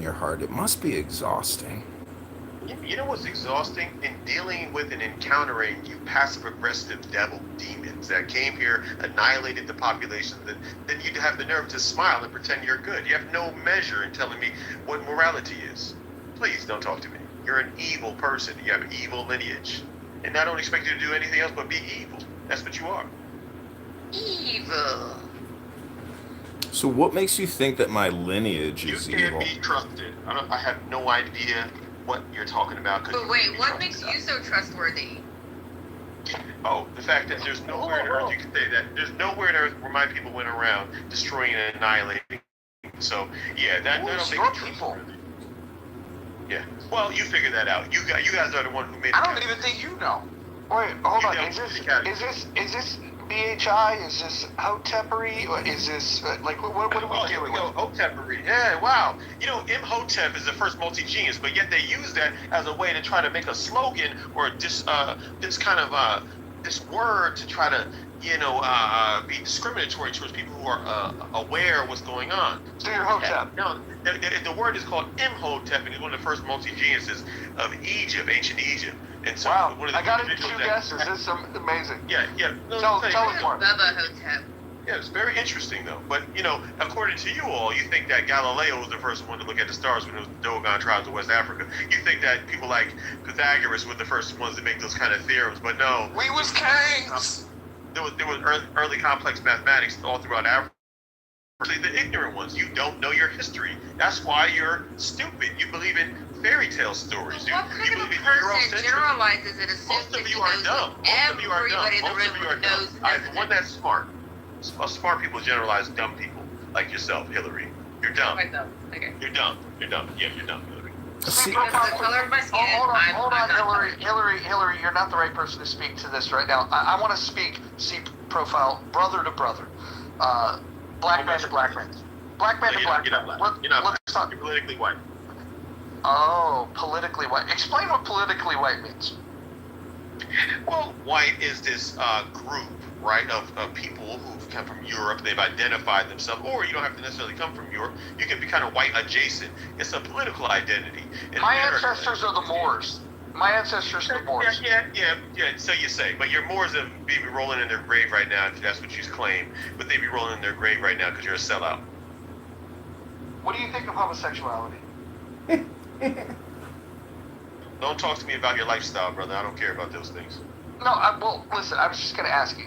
in your heart. It must be exhausting. You know what's exhausting? In dealing with and encountering you passive aggressive devil demons that came here, annihilated the population, then you have the nerve to smile and pretend you're good. You have no measure in telling me what morality is. Please don't talk to me. You're an evil person. You have evil lineage. And I don't expect you to do anything else but be evil. That's what you are. Evil. So what makes you think that my lineage is You can't evil? be trusted. I have no idea what you're talking about. But wait, what makes you so trustworthy? Oh, the fact that there's nowhere on earth you can say that. There's nowhere on earth where my people went around destroying and annihilating. So yeah, that don't make your me people. trustworthy. Yeah. Well, you figure that out. You guys are the one who made. I don't even think you know. Wait, hold on. Is this BHI? Is this Hotepery? Or is this like what are we dealing with? Hotepery. Yeah, wow. You know, Imhotep is the first multi-genius, but yet they use that as a way to try to make a slogan or this kind of this word to try to be discriminatory towards people who are aware of what's going on. So you're Hotep. No, the word is called Imhotep, and he's one of the first multi-geniuses of Egypt, ancient Egypt. And so wow, one of the I got it in 2 guesses. This is amazing. Yeah. No, tell us more. Bubba Hotep. Yeah, it's very interesting though. But according to you all, you think that Galileo was the first one to look at the stars when it was the Dogon tribes of West Africa. You think that people like Pythagoras were the first ones to make those kind of theorems, but no. We was kings. There was early complex mathematics all throughout Africa. The ignorant ones, you don't know your history. That's why you're stupid. You believe in fairy tale stories. What kind of a person generalizes it, assumes Most of you are dumb. Most of you are dumb. Most of you are dumb. One that's smart. Smart people generalize dumb people, like yourself, Hillary. You're dumb. Okay. You're dumb. Yeah, you're dumb, Hillary. See, Because of the color of my skin, Hold on, Hillary. Hillary, you're not the right person to speak to this right now. I want to speak profile, brother to brother, black man to black man, black man to black man. You're not black. Let's talk. You're politically white. Oh, politically white. Explain what politically white means. Well, white is this group, right, of people who've come from Europe. They've identified themselves, or you don't have to necessarily come from Europe. You can be kind of white adjacent. It's a political identity. My ancestors are the Moors. My ancestors are the Moors. Yeah. So you say, but your Moors have be rolling in their grave right now. If that's what you claim, but they be rolling in their grave right now because you're a sellout. What do you think of homosexuality? Don't talk to me about your lifestyle, brother. I don't care about those things. No, well, listen, I was just going to ask you.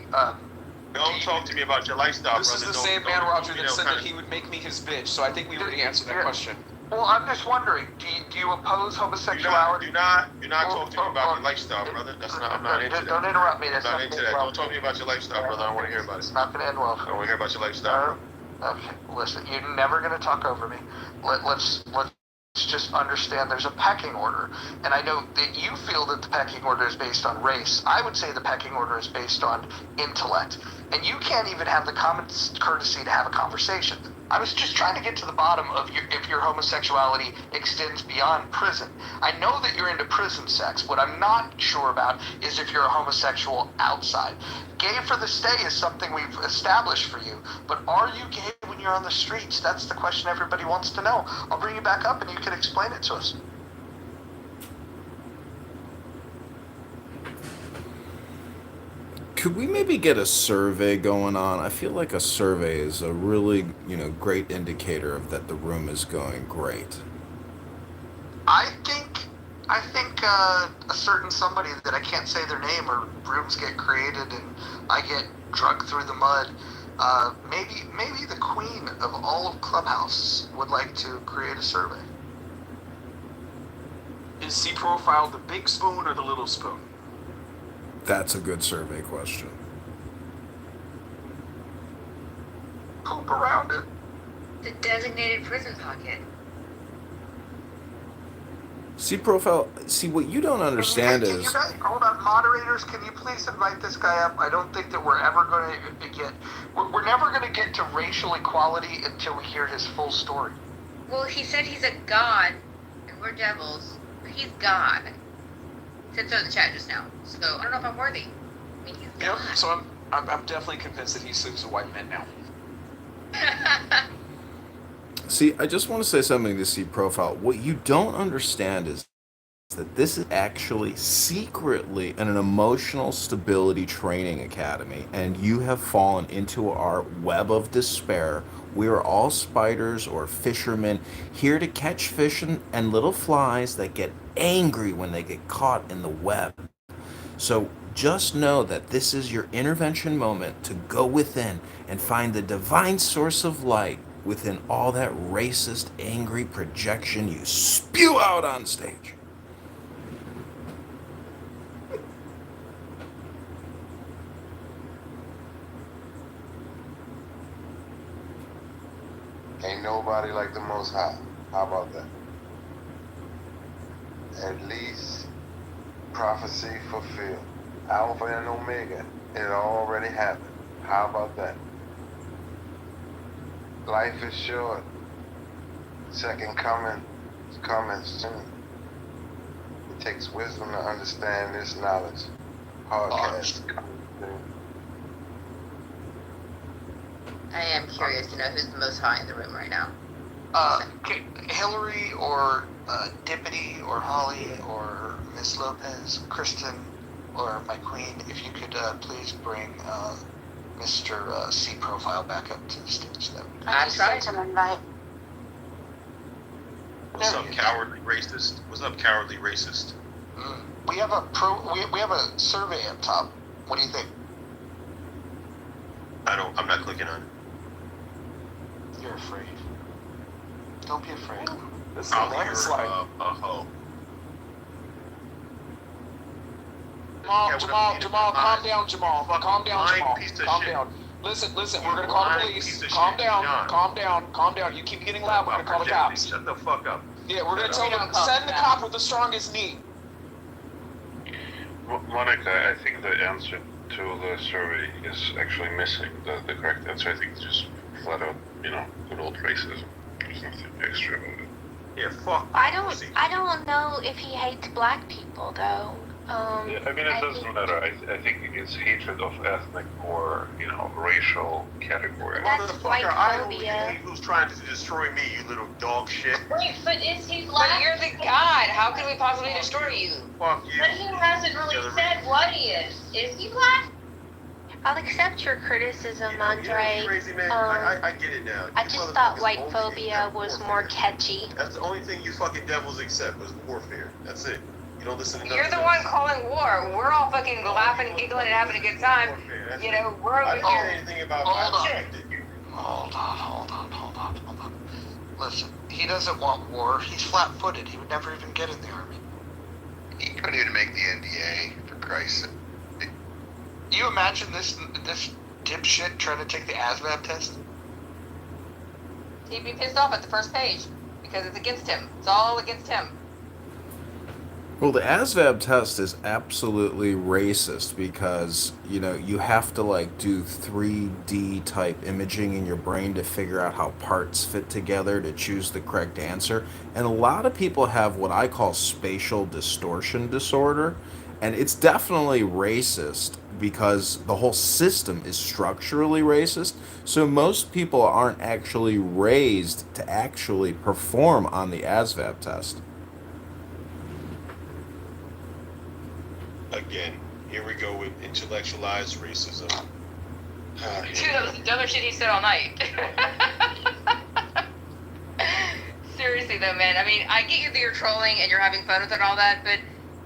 Don't talk to me about your lifestyle, this brother. This is the same man, Roger, that said that he would make me his bitch, so I think we already answered that question. Well, I'm just wondering, do you oppose homosexuality? Do not talk to me about your lifestyle, brother. I'm not into that. Don't interrupt me. That's I'm not into that. Don't talk to me about your lifestyle, brother. I don't want to hear about it. It's not going to end well. I don't want to hear about your lifestyle. Okay, listen, you're never going to talk over me. Let's just understand there's a pecking order. And I know that you feel that the pecking order is based on race. I would say the pecking order is based on intellect. And you can't even have the common courtesy to have a conversation. I was just trying to get to the bottom of if your homosexuality extends beyond prison. I know that you're into prison sex. What I'm not sure about is if you're a homosexual outside. Gay for the stay is something we've established for you, but are you gay when you're on the streets? That's the question everybody wants to know. I'll bring you back up and you can explain it to us. could we maybe get a survey going on? I feel like a survey is a really, great indicator of that the room is going great. I think a certain somebody that I can't say their name, or rooms get created and I get drugged through the mud. Maybe the queen of all of Clubhouse would like to create a survey. Is C profile the big spoon or the little spoon? That's a good survey question. Poop around it. The designated prison pocket. See, profile. See, what you don't understand Can is. you guys, hold on, moderators. Can you please invite this guy up? I don't think that we're ever going to get. We're never going to get to racial equality until we hear his full story. Well, he said he's a god, and we're devils, but he's God. Said so in the chat just now. So I don't know if I'm worthy. I mean, he's Yep. God. So I'm definitely convinced that he sleeps with white men now. See, I just want to say something to C Profile. What you don't understand is that this is actually secretly an emotional stability training academy, and you have fallen into our web of despair. We are all spiders or fishermen here to catch fish and little flies that get angry when they get caught in the web. So just know that this is your intervention moment to go within and find the divine source of light within all that racist, angry projection you spew out on stage. Ain't nobody like the Most High. How about that? At least prophecy fulfilled. Alpha and Omega. It already happened. How about that? Life is short. Second coming is coming soon. It takes wisdom to understand this knowledge. Podcast coming soon. I am curious to know who's the most high in the room right now. Hillary or Dippity or Holly or Miss Lopez, Kristen or my queen, if you could please bring Mr. C Profile back up to the stage. I tried to invite. What's up, cowardly racist? What's up, cowardly racist? We have we have a survey up top. What do you think? I'm not clicking on it. You're afraid. Don't be afraid. This is a landslide. A hoe. Jamal, calm down, Jamal. Calm down, Jamal. Calm shit. down. Listen, we're gonna call the police. Calm down. You keep getting loud, we're gonna call the cops. Shut the fuck up. Yeah, we're gonna tell them, send the cop with the strongest knee. Monica, I think the answer to the survey is actually missing. The correct answer, I think, is just flat out, good old racism. There's nothing extra about it. Yeah, fuck. I don't know if he hates black people though. Yeah, I mean, it doesn't matter. I think it's hatred of ethnic or, racial category. That's Motherfucker, I don't white-phobia. hate who's trying to destroy me, you little dog shit. Wait, but is he But black? you're the god. How can we possibly destroy you? Fuck you. But he hasn't really said what he is. Is he black? I'll accept your criticism, Andre. Crazy man. I get it now. I You just thought motherfuckers white only phobia accept was warfare. more catchy. That's the only thing you fucking devils accept was warfare. That's it. You don't listen to You're nothing the one else. calling war. We're all fucking laughing and giggling and having a good time. Warfare, that's You it. know, we're I over didn't say here. anything about Hold on. checked it. Hold on. Listen, he doesn't want war. He's flat-footed. He would never even get in the army. He couldn't even make the NDA, for Christ's sake. You imagine this dipshit trying to take the ASVAB test? He'd be pissed off at the first page because it's against him. It's all against him. Well, the ASVAB test is absolutely racist because, you have to do 3D type imaging in your brain to figure out how parts fit together to choose the correct answer. And a lot of people have what I call spatial distortion disorder. And it's definitely racist because the whole system is structurally racist. So most people aren't actually raised to actually perform on the ASVAB test. Again, here we go with intellectualized racism. Dude, that was the dumbest shit he said all night. Seriously though, man. I mean, I get you that you're trolling and you're having fun with it and all that, but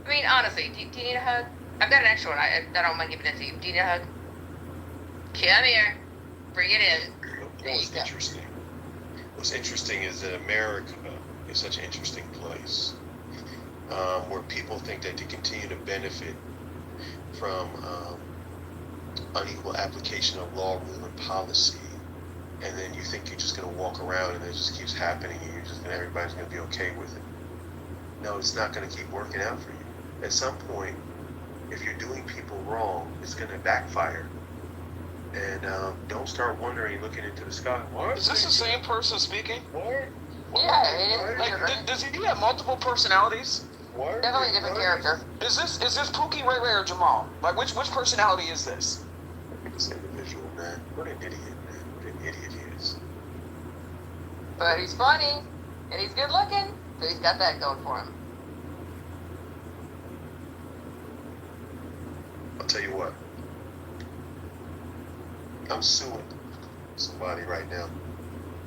I mean, honestly, do you need a hug? I've got an extra one. I don't mind giving it to you. Do you need a hug? Come here. Bring it in. There you go. Interesting. What's interesting is that America is such an interesting place where people think that they continue to benefit from unequal application of law, rule, and policy, and then you think you're just going to walk around and it just keeps happening and everybody's going to be okay with it. No, it's not going to keep working out for you. At some point, if you're doing people wrong, it's going to backfire. And don't start wondering, looking into the sky. What? Is this the same person speaking? What? Like, does he have multiple personalities? What? Definitely a different character. Is this Pookie, Ray Ray, or Jamal? Like, which personality is this? Look at this individual, man. What an idiot, man. What an idiot he is. But he's funny, and he's good looking, so he's got that going for him. I'll tell you what. I'm suing somebody right now.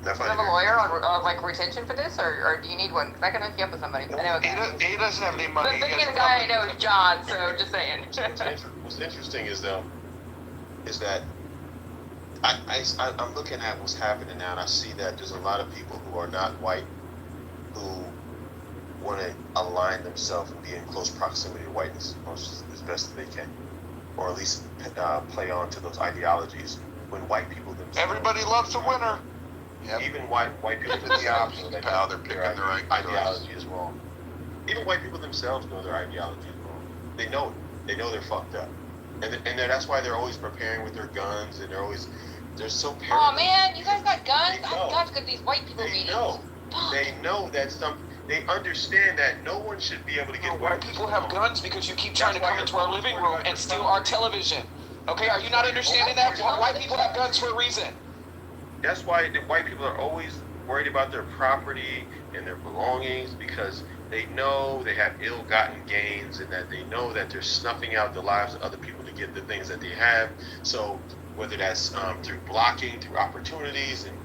Do you have a lawyer on like retention for this, or do you need one? Because I can hook you up with somebody. I know. He doesn't have any money. The biggest guy I know is John, so just saying. What's interesting is that I'm looking at what's happening now, and I see that there's a lot of people who are not white who want to align themselves and be in close proximity to whiteness as best as they can, or at least play on to those ideologies when white people themselves. Everybody loves a winner. Yep. Even white people the opposite. How they're picking their ideology is wrong. Even white people themselves know their ideology is wrong. They know it. They know they're fucked up, and that's why they're always preparing with their guns, and they're so paranoid. Oh man, you guys got guns? I've got to go to these white people meetings. They know that they understand that no one should be able to get white people have guns because you keep trying to come into our living room and steal our television. Okay, are you not understanding that? White people have guns for a reason. That's why the white people are always worried about their property and their belongings, because they know they have ill-gotten gains, and that they know that they're snuffing out the lives of other people to get the things that they have. So whether that's through blocking, through opportunities, and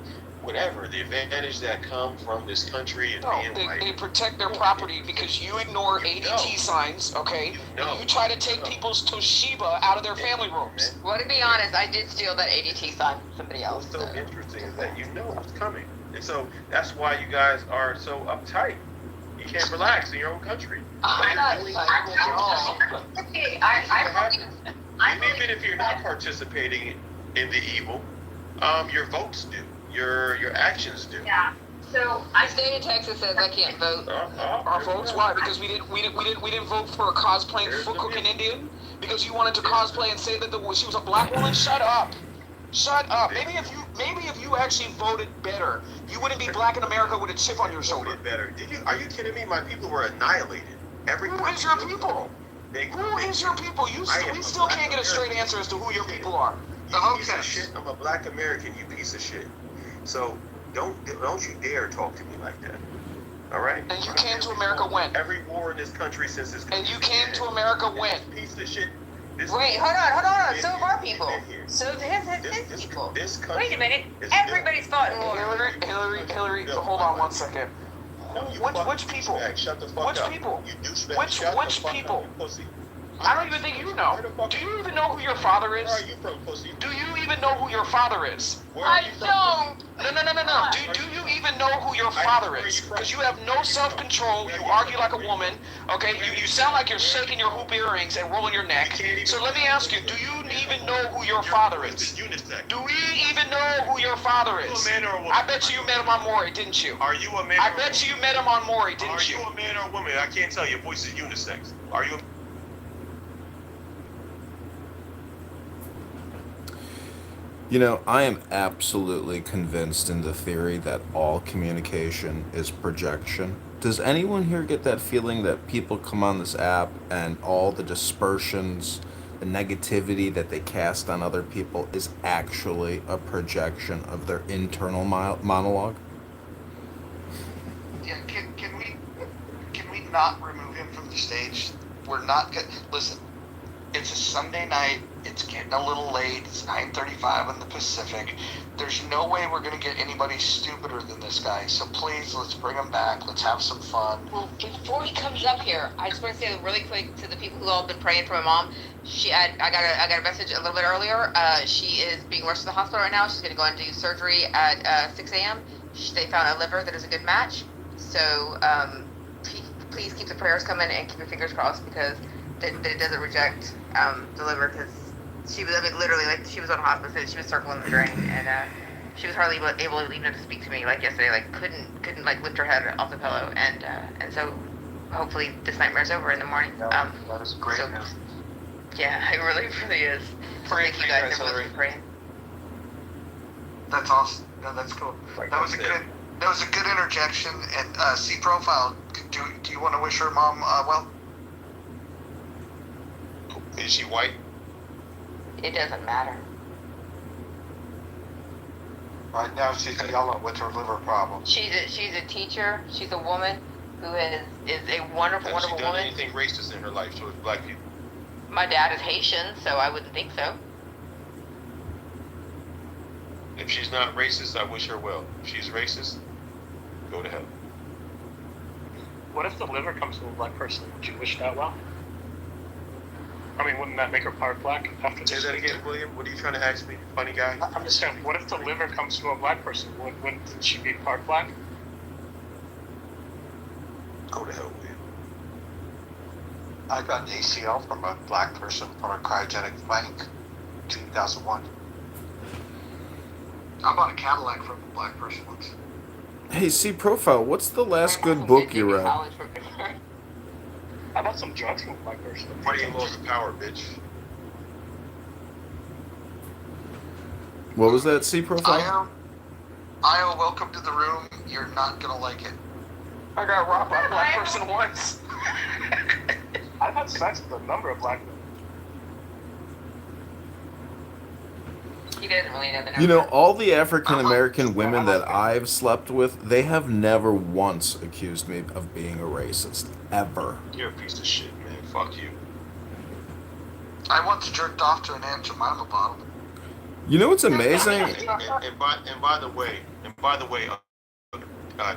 whatever, the advantage that come from this country and being white. They protect their property because you ignore ADT signs, okay? And you try to take people's Toshiba out of their family rooms. Well, to be honest, I did steal that ADT sign from somebody else. What's so interesting is that you know what's coming. And so that's why you guys are so uptight. You can't relax in your own country. Even if you're not participating in the evil, your votes do. Your actions do. Yeah. So The state of Texas says I can't vote. Our votes? Why? Because we didn't vote for a cosplaying foot cooking Indian? Because you wanted to cosplay and say that she was a black woman? Shut up. Shut up. Maybe if you actually voted better, you wouldn't be black in America with a chip on your shoulder. Better. Are you kidding me? My people were annihilated. Who is your people? Who is your people? We still can't get a straight answer as to who your people are. You piece of shit. I'm a black American, you piece of shit. So don't you dare talk to me like that. All right? And you came to America when? Every war in this country since this country. And you came to America when? Piece of shit. Wait, hold on. So have our people. So have his people. Wait a minute. Everybody's fought in war. Hillary, hold on one second. Which people? Shut the fuck up. Which people? You douchebag. Which people? I don't even think you know. Do you even know who your father is? Where are you from, pussy? Do you even know who your father is? I don't. No. Do you even know who your father is? Because you have no self-control. You argue like a woman. Okay? You sound like you're shaking your hoop earrings and rolling your neck. So let me ask you, do you even know who your father is? Do we even know who your father is? Are you a man or a woman? I bet you met him on Maury, didn't you? Are you a man? I bet you met him on Maury, didn't you? Are you a man or a woman? I can't tell. Your voice is unisex. Are you a... You know, I am absolutely convinced in the theory that all communication is projection. Does anyone here get that feeling that people come on this app and all the dispersions, the negativity that they cast on other people is actually a projection of their internal monologue? Yeah, can we not remove him from the stage? We're not good. Listen, it's a Sunday night. It's getting a little late. It's 9:35 in the Pacific. There's no way we're going to get anybody stupider than this guy. So please, let's bring him back. Let's have some fun. Well, before he comes up here, I just want to say really quick to the people who all have been praying for my mom. I got a message a little bit earlier. She is being rushed to the hospital right now. She's going to go and do surgery at 6 a.m. They found a liver that is a good match. So please keep the prayers coming and keep your fingers crossed because that it doesn't reject the liver because she was, literally, like, she was on hospice and she was circling the drain and she was hardly able even to speak to me, like, yesterday, like, couldn't like, lift her head off the pillow, and so, hopefully, this nightmare's over in the morning. That was great. So, yeah, it really is. So thank you guys everyone for praying. That's awesome. No, that's cool. That was a good interjection. And C Profile, do you want to wish her mom well? Is she white? It doesn't matter. Right now she's yellow with her liver problems. She's a teacher. She's a woman who is a wonderful, Has she wonderful done woman. anything racist in her life towards black people? My dad is Haitian, so I wouldn't think so. If she's not racist, I wish her well. If she's racist, go to hell. What if the liver comes from a black person? Would you wish that well? I mean, wouldn't that make her part black after Say this? that again, William. What are you trying to ask me, funny guy? I'm just saying, what if the liver comes from a black person? Wouldn't she be part black? Go to hell, William. I got an ACL from a black person from a cryogenic flank, 2001. I bought a Cadillac from a black person once. Hey, C Profile, what's the last good book you read? How about some drugs from a black person? Money and laws of power, bitch. What was that, C Profile? Io, welcome to the room. You're not gonna like it. I got robbed by a black person once. I've had sex with a number of black men. He doesn't really know the number. You know, all the African American women that I've slept with, they have never once accused me of being a racist. Ever. You're a piece of shit, man. Fuck you. I once jerked off to an Aunt Jemima bottle. You know what's amazing? And by the way,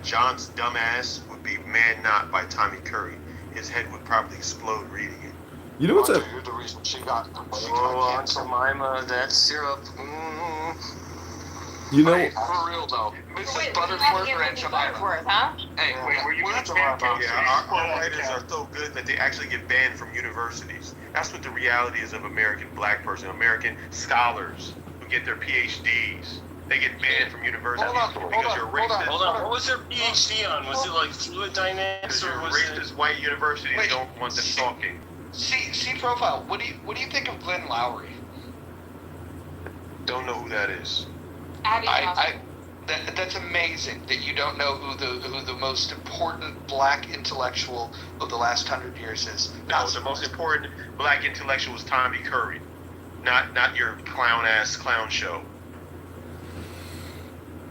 John's dumbass would be Man Not by Tommy Curry. His head would probably explode reading it. You know what's a... You're the reason she got Aunt Jemima, that syrup. You know... For real though, Mrs. Wait, Butterworth or Aunt Jemima? Butterworth, huh? Hey, Wait, were you We're going talking to about- Yeah, our writers are so good that they actually get banned from universities. That's what the reality is of American black person, American scholars who get their PhDs. They get banned from universities because you're racist. Hold on, what was their PhD on? Was it like fluid dynamics Because or you're was racist white universities Wait, don't want them talking. C Profile, what do you think of Glenn Lowry? Don't know who that is. That's amazing that you don't know who the most important black intellectual of the last 100 years is. No, the most important black intellectual is Tommy Curry, not your clown show.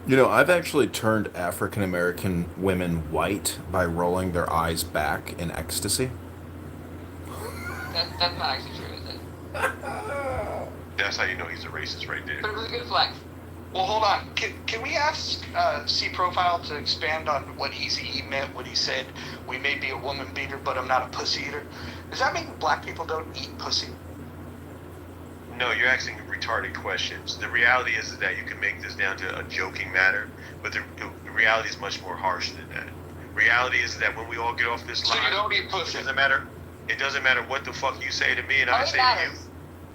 You know, I've actually turned African American women white by rolling their eyes back in ecstasy. That's not actually true, is it? That's how you know he's a racist right there. But it was a good flex. Well, hold on. Can we ask C Profile to expand on what he meant when he said, "We may be a woman beater, but I'm not a pussy eater"? Does that mean black people don't eat pussy? No, you're asking retarded questions. The reality is that you can make this down to a joking matter, but the reality is much more harsh than that. Reality is that when we all get off this So line, you don't eat pussy? it doesn't matter what the fuck you say to me and I say to you.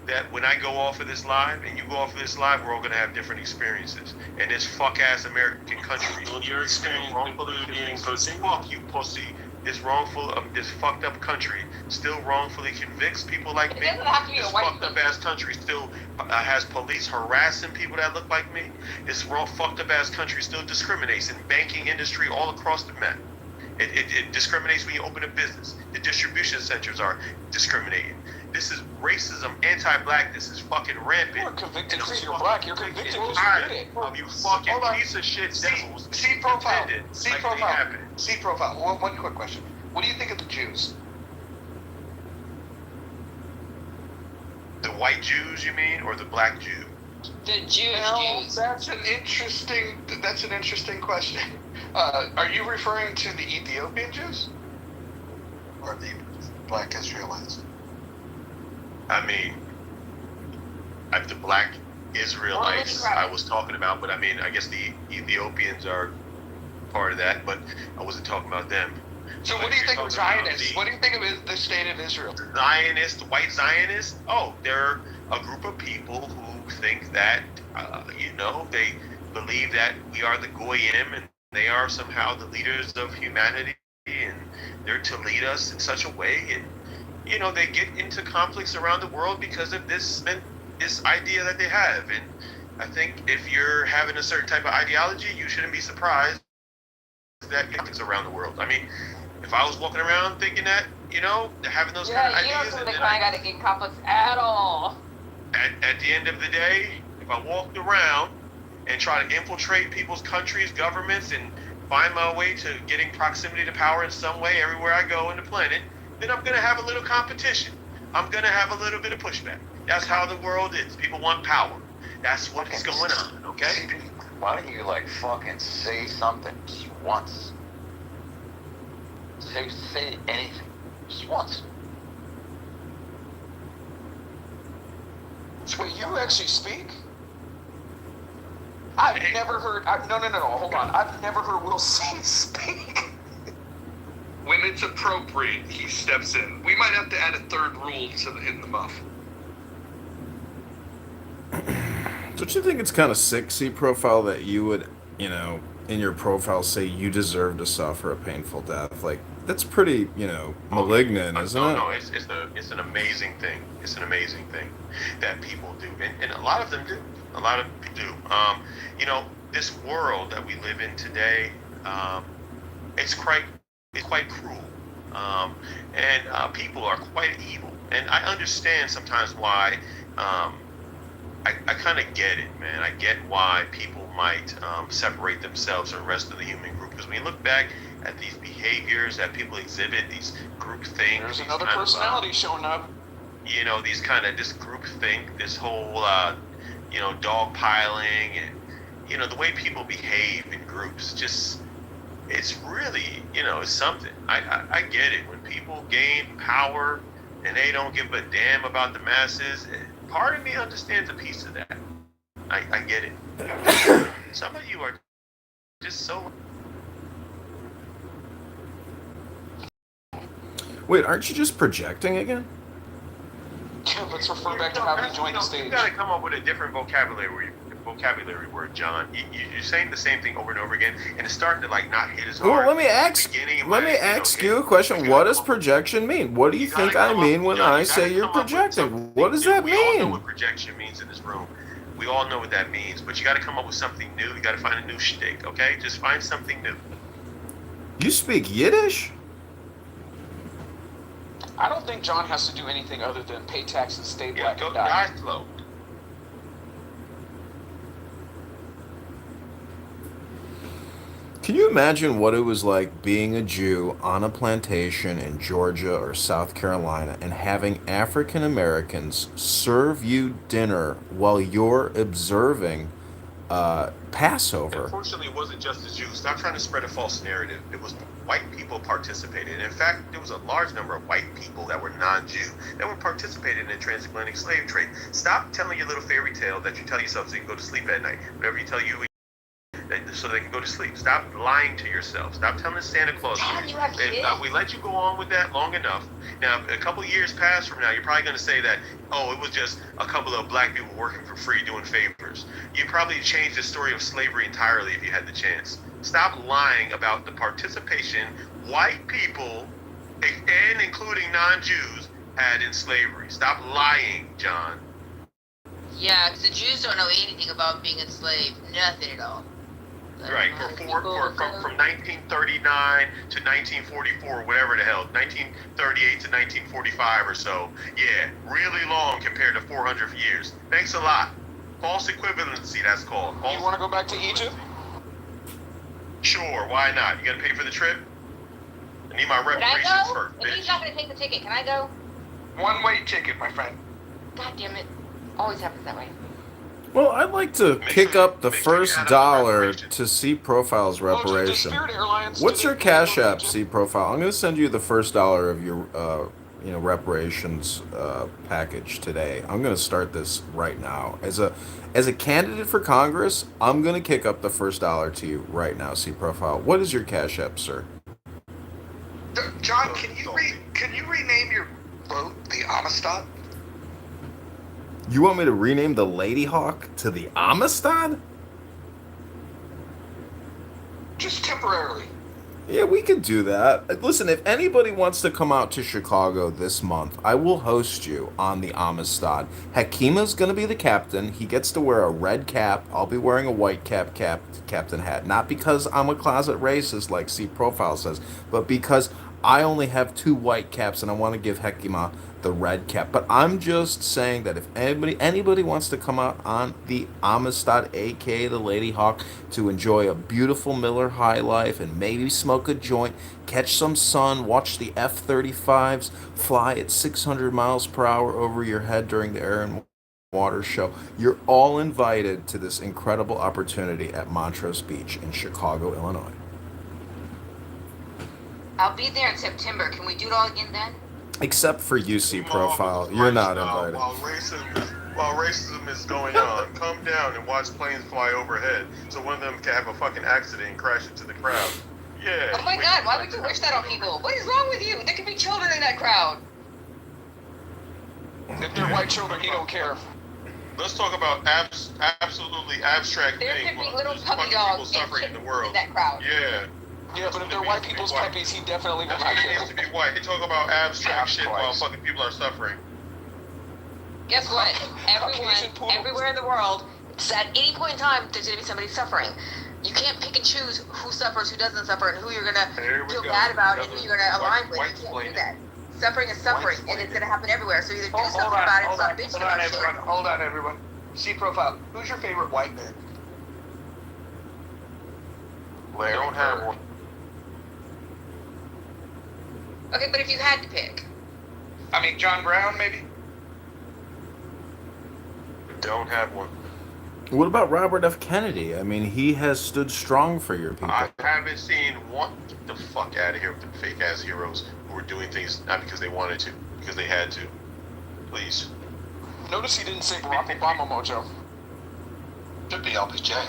That when I go off of this live and you go off of this live, we're all gonna have different experiences. And this fuck ass American country. Well, your experience wrongfully eating pussy? Fuck you, pussy. This fucked up country still wrongfully convicts people like It me. doesn't have to be This a white fucked up ass country still has police harassing people that look like me. This fucked up ass country still discriminates in banking industry all across the map. It discriminates when you open a business. The distribution centers are discriminating. This is racism, anti-blackness is fucking rampant. You're convicted And I'm because you're fucking black. You're convicted because you tired did it. of you fucking Hold on. piece of shit devils. C Profile. pretending C like they Profile. happen. C Profile. One quick question. What do you think of the Jews? The white Jews, you mean, or the black Jew? The Jews. That's an interesting question. Are you referring to the Ethiopian Jews? Or the black Israelites. I mean, the black Israelites I was talking about, but I mean, I guess the Ethiopians are part of that, but I wasn't talking about them. So what do you think of Zionists? What do you think of the state of Israel? Zionists, white Zionists? Oh, they're a group of people who think that, they believe that we are the Goyim and they are somehow the leaders of humanity and they're to lead us in such a way. And, they get into conflicts around the world because of this idea that they have. And I think if you're having a certain type of ideology, you shouldn't be surprised that conflicts around the world. I mean, if I was walking around thinking that, having those kind of ideas, You don't and think then I got to get conflicts at all. at the end of the day, if I walked around and try to infiltrate people's countries, governments, and find my way to getting proximity to power in some way everywhere I go in the planet, then I'm going to have a little competition. I'm going to have a little bit of pushback. That's how the world is. People want power. That's what's going on, okay? Why don't you, like, fucking say something just once? Say anything. Just once. Wait, you actually speak? I've never heard. No, hold on. I've never heard Will speak. When it's appropriate, he steps in. We might have to add a third rule to the Hidden the Muff. Don't you think it's kind of sick, C profile, that you would, you know, in your profile say you deserve to suffer a painful death? Like, that's pretty, you know, malignant, isn't it? No, it's an amazing thing. It's an amazing thing that people do, and a lot of them do. A lot of people do. You know, this world that we live in today, it's quite cruel, and people are quite evil. And I understand sometimes why. I kind of get it, man. I get why people might separate themselves from the rest of the human group. Because when you look back at these behaviors that people exhibit, these group things. There's another personality showing up. You know, this group think, this whole, you know, dogpiling, and, you know, the way people behave in groups, just, it's really, you know, it's something. I get it. When people gain power and they don't give a damn about the masses, part of me understands a piece of that. I get it. Some of you are just so... Wait, aren't you just projecting again? Yeah, let's refer back to how you joined the stage. You gotta come up with a different vocabulary word, John. You're saying the same thing over and over again, and it's starting to, like, not hit as hard. Well, let me ask you a question. What does projection mean? What do you think I mean when I say you're projecting? What does that We all know mean? what projection means in this room. We all know what that means, but you got to come up with something new. You got to find a new shtick, okay? Just find something new. You speak Yiddish? I don't think John has to do anything other than pay taxes, stay black, Go and die. slow. Can you imagine what it was like being a Jew on a plantation in Georgia or South Carolina and having African Americans serve you dinner while you're observing Passover? Unfortunately, it wasn't just the Jews. Stop trying to spread a false narrative. It was white people participated. In fact, there was a large number of white people that were non-Jew that were participating in the transatlantic slave trade. Stop telling your little fairy tale that you tell yourself so you can go to sleep at night. Whatever you tell you, so they can go to sleep. Stop lying to yourself. Stop telling Santa Claus. We let you go on with that long enough. Now, a couple of years past from now, you're probably going to say that, oh, it was just a couple of black people working for free doing favors. You probably change the story of slavery entirely if you had the chance. Stop lying about the participation white people, and including non-Jews, had in slavery. Stop lying, John. Yeah, because the Jews don't know anything about being enslaved. Nothing at all. Right, from 1939 to 1944, whatever the hell, 1938 to 1945 or so. Yeah, really long compared to 400 years. Thanks a lot. False equivalency, that's called. You want to go back to Egypt? Sure, why not? You gotta pay for the trip? I need my Can I reparations go? first, If he's bitch. not going to take the ticket, can I go? One-way ticket, my friend. God damn it. Always happens that way. Well, I'd like to kick up the make sure you first add up the dollar reparations. to C Profile's Well, reparation. does Spirit Airlines, What's do your they Cash go to App, Egypt? C Profile? I'm going to send you the first dollar of your, reparations package today. I'm going to start this right now. As a candidate for Congress, I'm going to kick up the first dollar to you right now, C Profile. What is your Cash App, sir? John, can you rename your boat the Amistad? You want me to rename the Lady Hawk to the Amistad? Just temporarily. Yeah, we could do that. Listen, if anybody wants to come out to Chicago this month, I will host you on the Amistad. Hakima's going to be the captain. He gets to wear a red cap. I'll be wearing a white captain hat. Not because I'm a closet racist like C Profile says, but because I only have 2 white caps, and I want to give Hekima the red cap. But I'm just saying that if anybody wants to come out on the Amistad, aka the Lady Hawk, to enjoy a beautiful Miller High Life and maybe smoke a joint, catch some sun, watch the F-35s fly at 600 miles per hour over your head during the Air and Water Show, you're all invited to this incredible opportunity at Montrose Beach in Chicago, Illinois. I'll be there in September. Can we do it all again then? Except for UC Profile, you're not invited. While racism is going on, come down and watch planes fly overhead, so one of them can have a fucking accident and crash into the crowd. Yeah. Oh my God! Why would you wish that on people? What is wrong with you? There could be children in that crowd. If they're white children, you don't care. Let's talk about absolutely abstract There things. could be little There's puppy fucking people dogs suffering in the world. in that crowd. Yeah. Yeah, but if they're white people's puppies, he definitely will not It care. needs to be white. They talk about abstract shit while fucking people are suffering. Guess what? Everywhere in the world, at any point in time, there's going to be somebody suffering. You can't pick and choose who suffers, who doesn't suffer, and who you're going to feel bad about, and who you're going to align with. You can't do that. Suffering is suffering, and it's going to happen everywhere. So either do something about it or stop bitching about it. Hold on, everyone. C Profile. Who's your favorite white man? I don't have one. Okay, but if you had to pick. I mean, John Brown, maybe? Don't have one. What about Robert F. Kennedy? I mean, he has stood strong for your people. I haven't seen one. Get the fuck out of here with the fake ass heroes who were doing things not because they wanted to, because they had to. Please. Notice he didn't say Barack Obama, Mojo. Should be LBJ.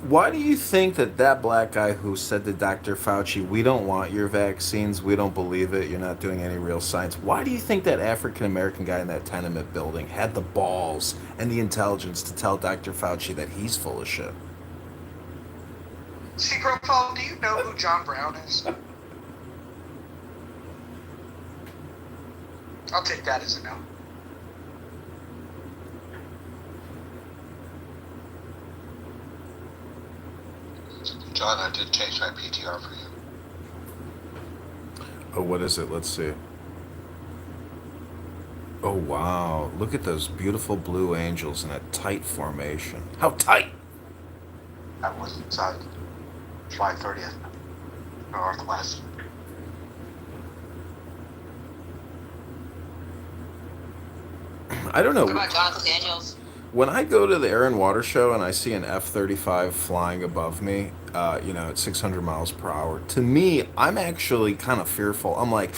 Why do you think that black guy who said to Dr. Fauci, we don't want your vaccines, we don't believe it, you're not doing any real science, why do you think that African-American guy in that tenement building had the balls and the intelligence to tell Dr. Fauci that he's full of shit? C Profile, do you know who John Brown is? I'll take that as a no. John, I did change my PTR for you. Oh, what is it? Let's see. Oh, wow. Look at those beautiful blue angels in a tight formation. How tight? That was inside July 30th, Northwest. I don't know. What about Jonathan Daniels? When I go to the Air and Water Show and I see an F-35 flying above me, at 600 miles per hour, to me, I'm actually kind of fearful. I'm like,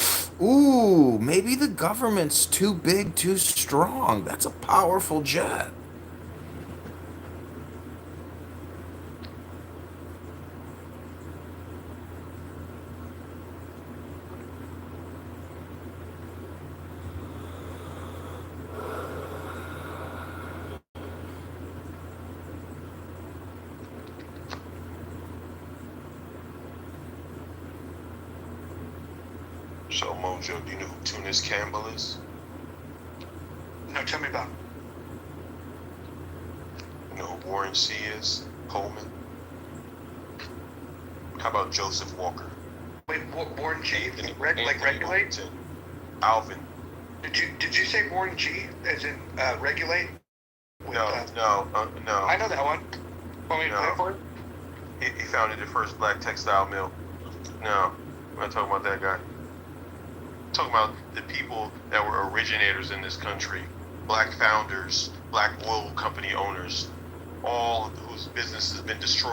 ooh, maybe the government's too big, too strong. That's a powerful jet. So, Mojo, do you know who Tunis Campbell is? No, tell me about him. You know who Warren C is? Coleman? How about Joseph Walker? Wait, Warren G? Anthony Regulate? Wilmington. Alvin. Did you say Warren G as in regulate? No. I know that one. Want me to play for it? He founded the first black textile mill. No, I'm not talking about that guy. I'm talking about the people that were originators in this country. Black founders, black oil company owners, all whose business has been destroyed